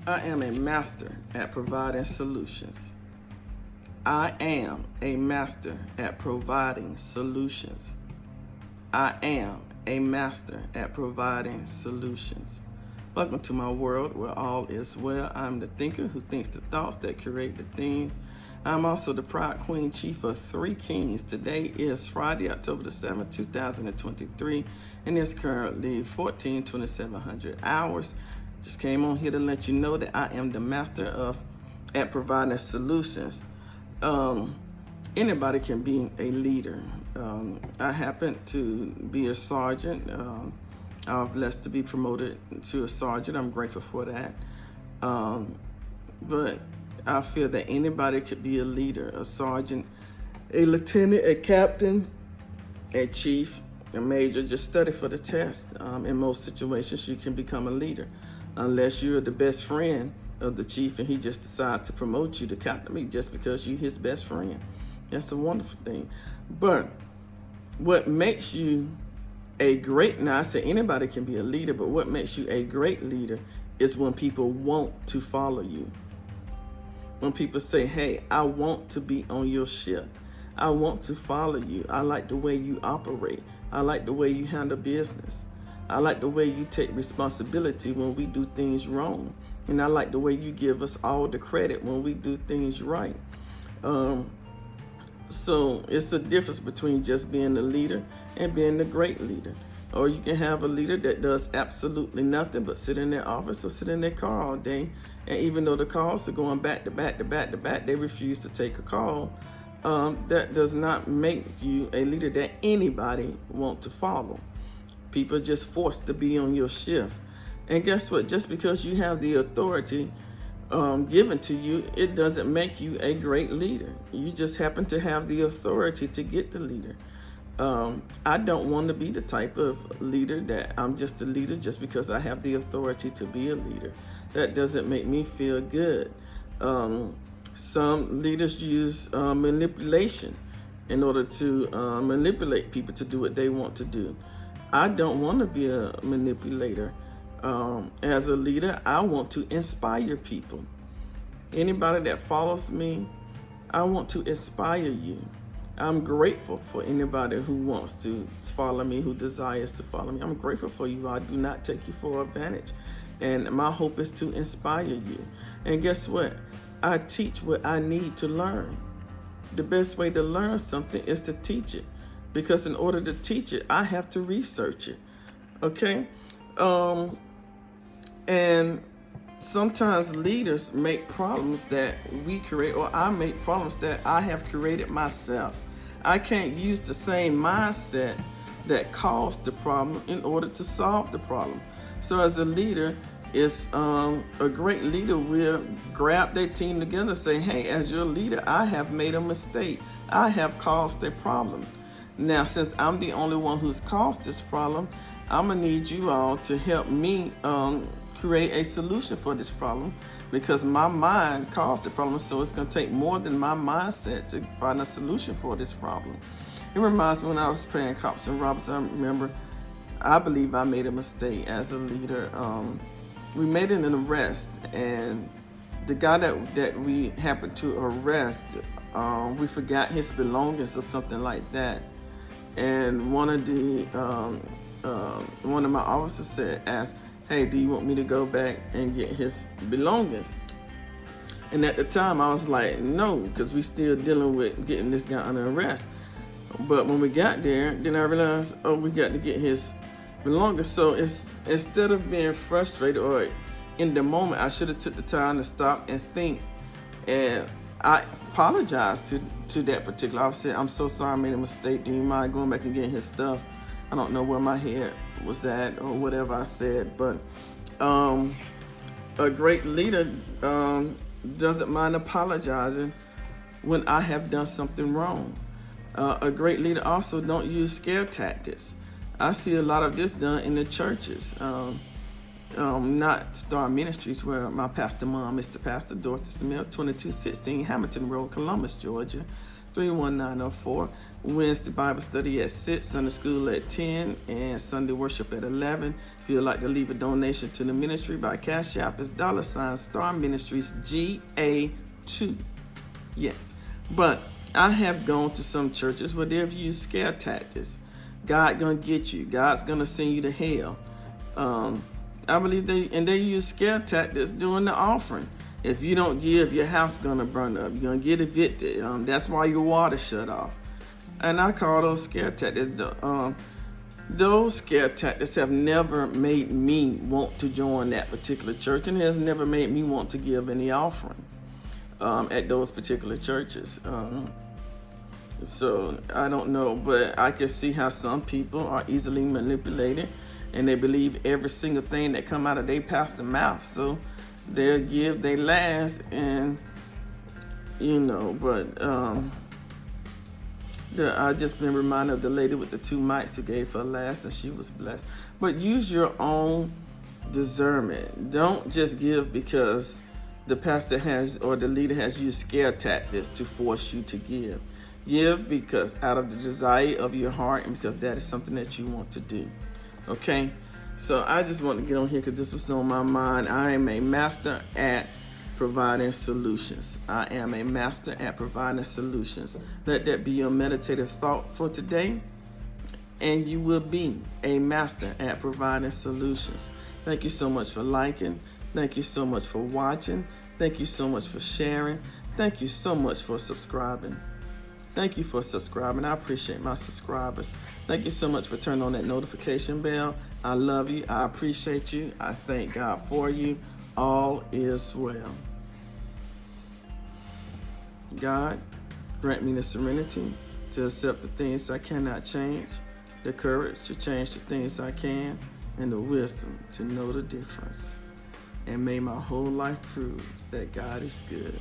I am a master at providing solutions. I am a master at providing solutions. I am a master at providing solutions. Welcome to my world where all is well. I'm the thinker who thinks the thoughts that create the things. I'm also the proud queen chief of Three Kings. Today is Friday, October the 7th, 2023, and it's currently 2700 hours. Just came on here to let you know that I am the master at providing solutions. Anybody can be a leader. I happen to be a sergeant. I'm blessed to be promoted to a sergeant. I'm grateful for that. But I feel that anybody could be a leader, a sergeant, a lieutenant, a captain, a chief, a major. Just study for the test. In most situations, you can become a leader, unless you're the best friend of the chief and he just decides to promote you to captain just because you're his best friend. That's a wonderful thing. But what makes you a great, now I say anybody can be a leader, but what makes you a great leader is when people want to follow you. When people say, hey, I want to be on your ship. I want to follow you. I like the way you operate. I like the way you handle business. I like the way you take responsibility when we do things wrong. And I like the way you give us all the credit when we do things right. So it's a difference between just being a leader and being a great leader. Or you can have a leader that does absolutely nothing but sit in their office or sit in their car all day. And even though the calls are going back to back to back to back, they refuse to take a call. That does not make you a leader that anybody want to follow. People are just forced to be on your shift. And guess what? Just because you have the authority given to you, it doesn't make you a great leader. You just happen to have the authority to get the leader. I don't want to be the type of leader that I'm just a leader just because I have the authority to be a leader. That doesn't make me feel good. Some leaders use manipulation in order to manipulate people to do what they want to do. I don't want to be a manipulator. As a leader, I want to inspire people. Anybody that follows me, I want to inspire you. I'm grateful for anybody who wants to follow me, who desires to follow me. I'm grateful for you. I do not take you for advantage. And my hope is to inspire you. And guess what? I teach what I need to learn. The best way to learn something is to teach it. Because in order to teach it, I have to research it. Okay? And sometimes leaders make problems that we create, or I make problems that I have created myself. I can't use the same mindset that caused the problem in order to solve the problem. So as a leader, a great leader will grab their team together and say, hey, as your leader, I have made a mistake. I have caused a problem. Now, since I'm the only one who's caused this problem, I'm gonna need you all to help me create a solution for this problem, because my mind caused the problem, so it's going to take more than my mindset to find a solution for this problem. It reminds me when I was playing Cops and Robbers, I remember, I believe I made a mistake as a leader. We made an arrest, and the guy that we happened to arrest, we forgot his belongings or something like that. And one of my officers asked, hey, do you want me to go back and get his belongings? And at the time, I was like, no, because we still dealing with getting this guy under arrest. But when we got there, then I realized, oh, we got to get his belongings. So instead of being frustrated or in the moment, I should have took the time to stop and think. And I apologized to that particular officer. I'm so sorry I made a mistake. Do you mind going back and getting his stuff? I don't know where my head was at or whatever I said, but a great leader doesn't mind apologizing when I have done something wrong. A great leader also don't use scare tactics. I see a lot of this done in the churches, not Star Ministries, where my pastor mom is the pastor, Dorothy Smith, 2216 Hamilton Road, Columbus, Georgia, 31904. Wednesday Bible study at 6, Sunday school at 10, and Sunday worship at 11. If you'd like to leave a donation to the ministry by Cash App, it's $Star Ministries GA2. Yes. But I have gone to some churches where they've used scare tactics. God gonna get you. God's gonna send you to hell. I believe they use scare tactics during the offering. If you don't give, your house gonna burn up. You're gonna get evicted. That's why your water shut off. And I call those scare tactics. Those scare tactics have never made me want to join that particular church, and it has never made me want to give any offering at those particular churches. So I don't know, but I can see how some people are easily manipulated, and they believe every single thing that come out of their pastor's mouth. So they'll give their last, and I just been reminded of the lady with the 2 mics who gave her last, and she was blessed. But use your own discernment. Don't just give because the pastor has or the leader has used scare tactics to force you to give. Give because out of the desire of your heart, and because that is something that you want to do. Okay? So I just want to get on here because this was on my mind. I am a master at providing solutions. I am a master at providing solutions. Let that be your meditative thought for today, and you will be a master at providing solutions. Thank you so much for liking. Thank you so much for watching. Thank you so much for sharing. Thank you so much for subscribing. Thank you for subscribing. I appreciate my subscribers. Thank you so much for turning on that notification bell. I love you. I appreciate you. I thank God for you. All is well. God, grant me the serenity to accept the things I cannot change, the courage to change the things I can, and the wisdom to know the difference. And may my whole life prove that God is good.